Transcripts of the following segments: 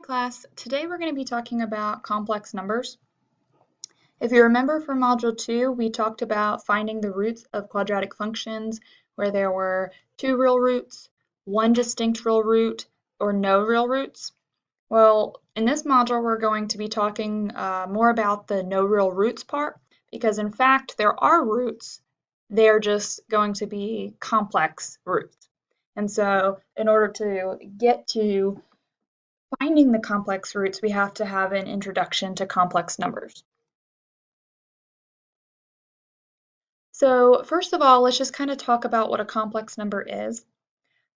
class. Today we're going to be talking about complex numbers. If you remember from Module 2, we talked about finding the roots of quadratic functions where there were two real roots, one distinct real root, or no real roots. Well, in this module we're going to be talking more about the no real roots part because in fact there are roots, they're just going to be complex roots. And so in order to get to finding the complex roots, we have to have an introduction to complex numbers. So first of all, let's just kind of talk about what a complex number is.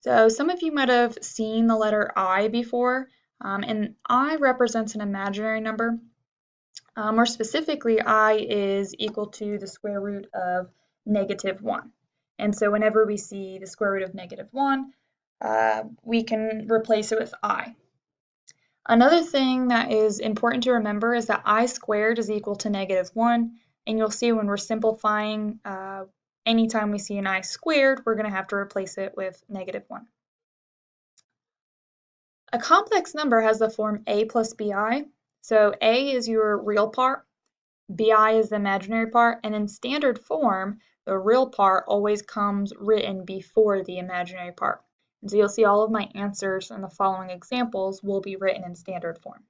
So some of you might have seen the letter I before, and I represents an imaginary number. More specifically, I is equal to the square root of -1. And so whenever we see the square root of -1, we can replace it with I. Another thing that is important to remember is that I squared is equal to -1, and you'll see when we're simplifying, anytime we see an I squared, we're going to have to replace it with -1. A complex number has the form a plus bi, so a is your real part, bi is the imaginary part, and in standard form, the real part always comes written before the imaginary part. And so you'll see all of my answers in the following examples will be written in standard form.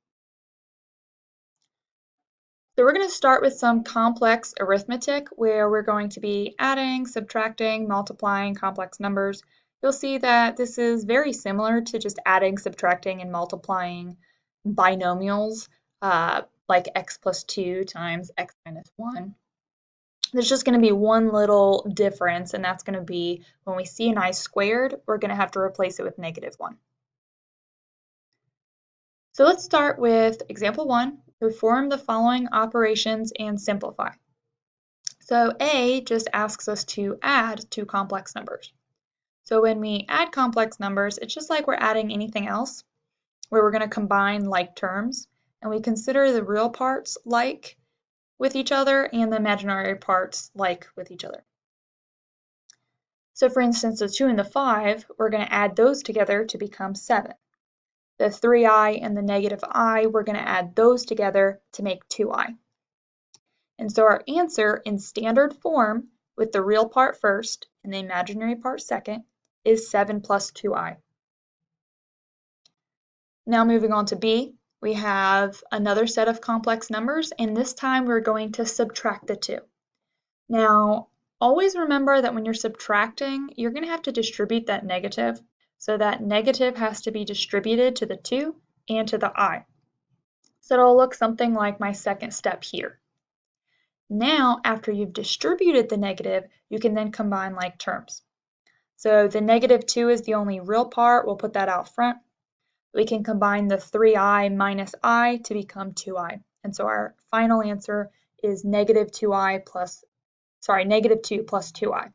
So we're going to start with some complex arithmetic where we're going to be adding, subtracting, multiplying complex numbers. You'll see that this is very similar to just adding, subtracting, and multiplying binomials like x plus 2 times x minus 1. There's just going to be one little difference, and that's going to be when we see an I squared, we're going to have to replace it with -1. So let's start with example 1. Perform the following operations and simplify. So A just asks us to add two complex numbers. So when we add complex numbers, it's just like we're adding anything else, where we're going to combine like terms, and we consider the real parts like with each other and the imaginary parts like with each other. So for instance, the 2 and the 5, we're going to add those together to become 7. The 3i and the -I, we're going to add those together to make 2i. And so our answer in standard form, with the real part first and the imaginary part second, is 7 plus 2i. Now moving on to B, we have another set of complex numbers, and this time we're going to subtract the 2. Now, always remember that when you're subtracting, you're going to have to distribute that negative. So that negative has to be distributed to the 2 and to the I. So it'll look something like my second step here. Now, after you've distributed the negative, you can then combine like terms. So the -2 is the only real part. We'll put that out front. We can combine the 3i minus I to become 2i. And so our final answer is -2 plus 2i.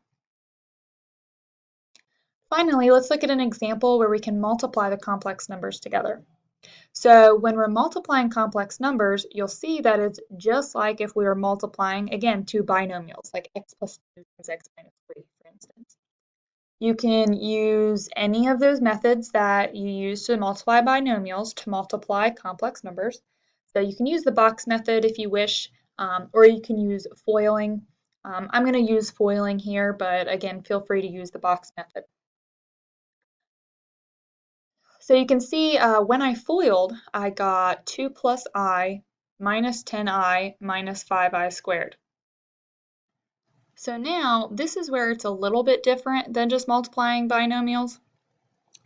Finally, let's look at an example where we can multiply the complex numbers together. So when we're multiplying complex numbers, you'll see that it's just like if we were multiplying, again, two binomials, like x plus 2 times x minus 3, for instance. You can use any of those methods that you use to multiply binomials to multiply complex numbers. So you can use the box method if you wish, or you can use foiling. I'm going to use foiling here, but again, feel free to use the box method. So you can see when I FOILed, I got 2 plus I minus 10i minus 5i squared. So now this is where it's a little bit different than just multiplying binomials.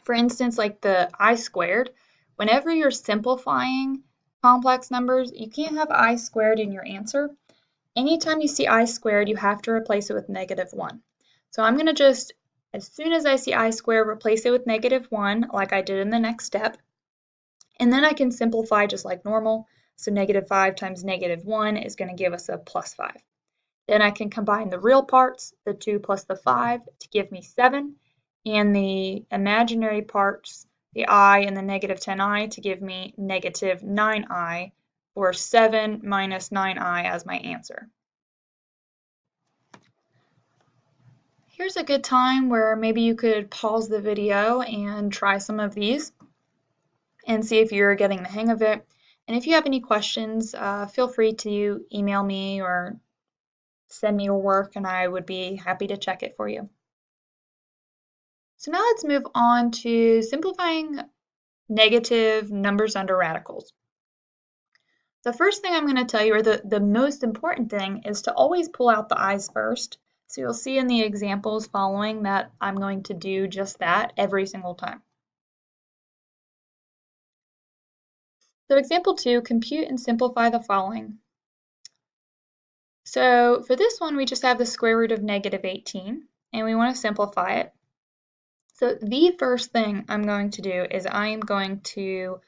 For instance, like the I squared, whenever you're simplifying complex numbers, you can't have I squared in your answer. Anytime you see I squared, you have to replace it with -1. So I'm going to just, as soon as I see I squared, replace it with -1 like I did in the next step. And then I can simplify just like normal. So -5 times -1 is going to give us a plus 5. Then I can combine the real parts, the 2 plus the 5, to give me 7, and the imaginary parts, the I and the -10i, to give me -9i, or 7 minus 9i as my answer. Here's a good time where maybe you could pause the video and try some of these. and see if you're getting the hang of it. And if you have any questions, feel free to email me or send me your work, and I would be happy to check it for you. So now let's move on to simplifying negative numbers under radicals. The first thing I'm going to tell you, or the most important thing, is to always pull out the i's first. So you'll see in the examples following that I'm going to do just that every single time. So example 2, compute and simplify the following. So for this one, we just have the square root of negative 18, and we want to simplify it. So the first thing I'm going to do is I am going to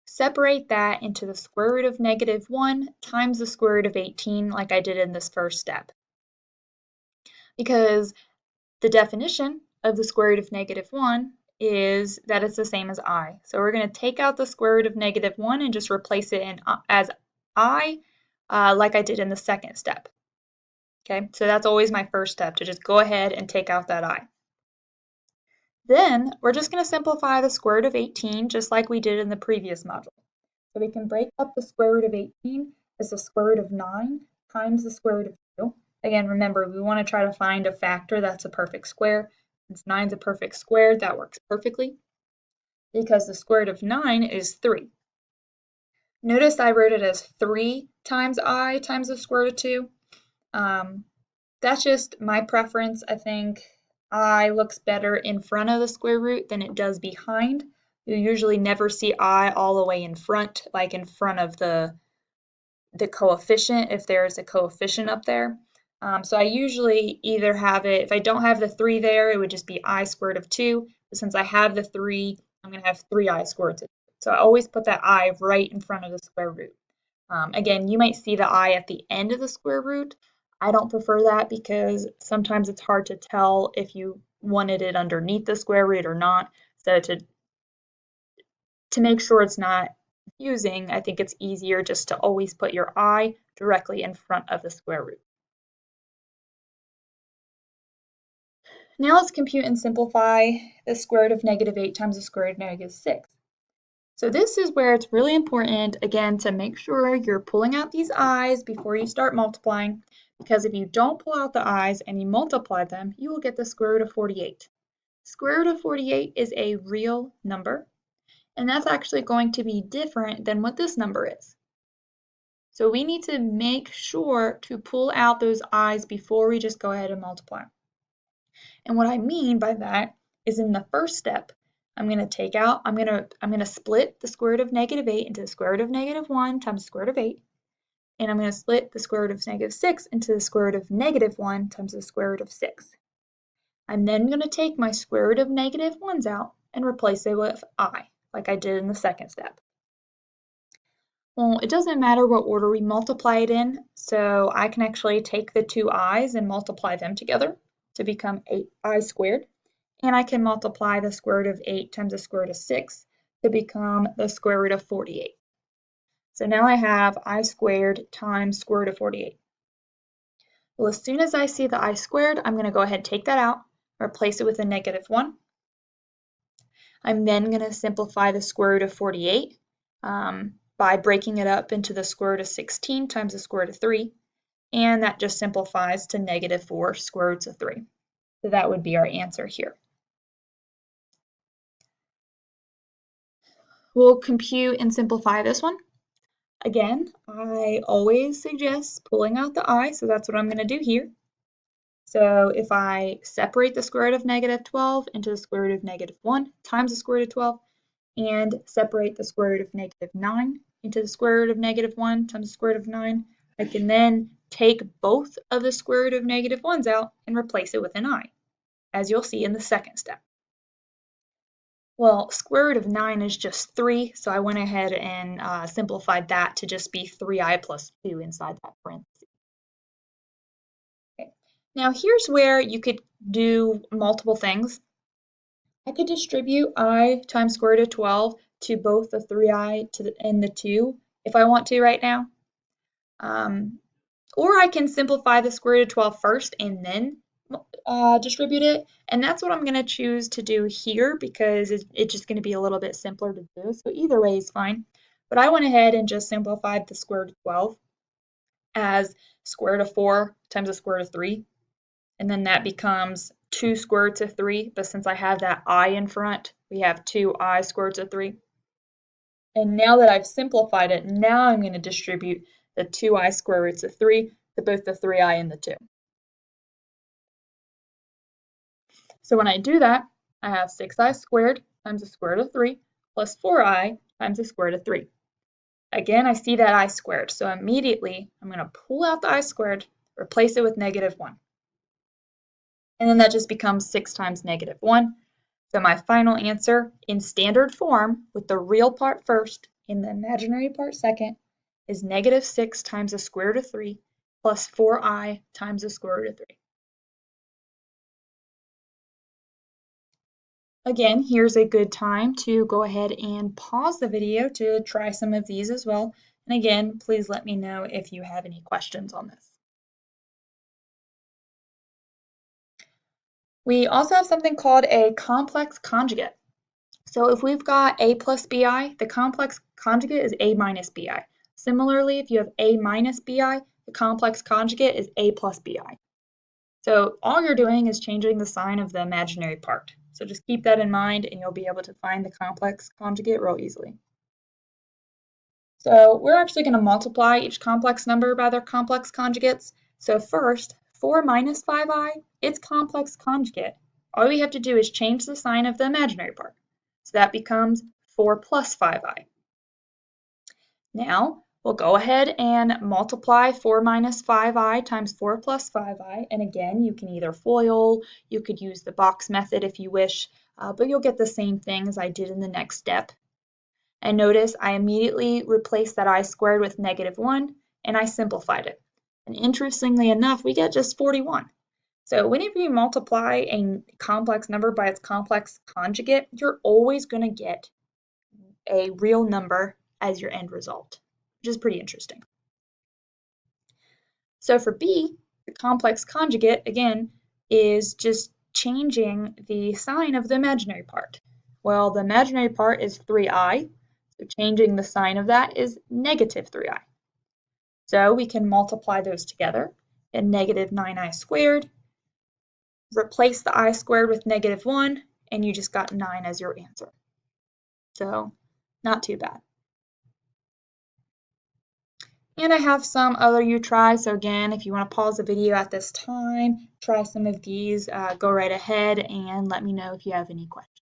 separate that into the square root of negative 1 times the square root of 18 like I did in this first step. Because the definition of the square root of negative 1 is that it's the same as I. So we're going to take out the square root of negative 1 and just replace it as I like I did in the second step. Okay, so that's always my first step, to just go ahead and take out that I. Then we're just going to simplify the square root of 18 just like we did in the previous module. So we can break up the square root of 18 as the square root of 9 times the square root of 2. Again, remember, we want to try to find a factor that's a perfect square. Since 9 is a perfect square, that works perfectly because the square root of 9 is 3. Notice I wrote it as 3 times I times the square root of 2. That's just my preference. I think I looks better in front of the square root than it does behind. You usually never see I all the way in front, like in front of the coefficient, if there's a coefficient up there. So I usually either have it, if I don't have the 3 there, it would just be I squared of 2. But since I have the 3, I'm going to have 3I squared. So I always put that I right in front of the square root. Again, you might see the I at the end of the square root. I don't prefer that because sometimes it's hard to tell if you wanted it underneath the square root or not. So to make sure it's not confusing, I think it's easier just to always put your I directly in front of the square root. Now let's compute and simplify the square root of negative 8 times the square root of negative 6. So this is where it's really important, again, to make sure you're pulling out these i's before you start multiplying, because if you don't pull out the i's and you multiply them, you will get the square root of 48. Square root of 48 is a real number, and that's actually going to be different than what this number is. So we need to make sure to pull out those i's before we just go ahead and multiply. And what I mean by that is in the first step, I'm going to split the square root of negative 8 into the square root of negative 1 times the square root of 8. And I'm going to split the square root of negative 6 into the square root of negative 1 times the square root of 6. I'm then going to take my square root of negative 1's out and replace it with I, like I did in the second step. Well, it doesn't matter what order we multiply it in, so I can actually take the two i's and multiply them together to become 8i squared. And I can multiply the square root of 8 times the square root of 6 to become the square root of 48. So now I have I squared times square root of 48. Well, as soon as I see the I squared, I'm going to go ahead and take that out, replace it with a negative 1. I'm then going to simplify the square root of 48 by breaking it up into the square root of 16 times the square root of 3. And that just simplifies to negative 4 square roots of 3. So that would be our answer here. We'll compute and simplify this one. Again, I always suggest pulling out the I, so that's what I'm going to do here. So if I separate the square root of negative 12 into the square root of negative 1 times the square root of 12, and separate the square root of negative 9 into the square root of negative 1 times the square root of 9, I can then take both of the square root of negative 1's out and replace it with an I, as you'll see in the second step. Well, square root of 9 is just 3, so I went ahead and simplified that to just be 3i plus 2 inside that parentheses. Okay. Now here's where you could do multiple things. I could distribute I times square root of 12 to both the 3i and the 2 if I want to right now. Or I can simplify the square root of 12 first and then distribute it, and that's what I'm going to choose to do here because it's just going to be a little bit simpler to do. So either way is fine. But I went ahead and just simplified the square root of 12 as square root of 4 times the square root of 3. And then that becomes 2 square roots of 3. But since I have that I in front, we have 2I square roots of 3. And now that I've simplified it, now I'm going to distribute the 2I square roots of 3 to both the 3I and the 2. So when I do that, I have 6I squared times the square root of 3 plus 4I times the square root of 3. Again, I see that I squared, so immediately I'm going to pull out the I squared, replace it with -1. And then that just becomes 6 times -1. So my final answer in standard form, with the real part first and the imaginary part second, is -6 times the square root of 3 plus 4I times the square root of 3. Again, here's a good time to go ahead and pause the video to try some of these as well. And again, please let me know if you have any questions on this. We also have something called a complex conjugate. So if we've got a plus bi, the complex conjugate is a minus bi. Similarly, if you have a minus bi, the complex conjugate is a plus bi. So all you're doing is changing the sign of the imaginary part. So just keep that in mind and you'll be able to find the complex conjugate real easily. So we're actually going to multiply each complex number by their complex conjugates. So first, 4 minus 5i, its complex conjugate. All we have to do is change the sign of the imaginary part. So that becomes 4 plus 5i. Now, we'll go ahead and multiply 4 minus 5i times 4 plus 5i. And again, you can either FOIL, you could use the box method if you wish, but you'll get the same thing as I did in the next step. And notice I immediately replaced that I squared with -1 and I simplified it. And interestingly enough, we get just 41. So whenever you multiply a complex number by its complex conjugate, you're always going to get a real number as your end result, which is pretty interesting. So for B, the complex conjugate, again, is just changing the sign of the imaginary part. Well, the imaginary part is 3i, so changing the sign of that is -3i. So we can multiply those together, and -9i squared, replace the I squared with -1, and you just got 9 as your answer. So not too bad. And I have some other you try. So again, if you want to pause the video at this time, try some of these, go right ahead and let me know if you have any questions.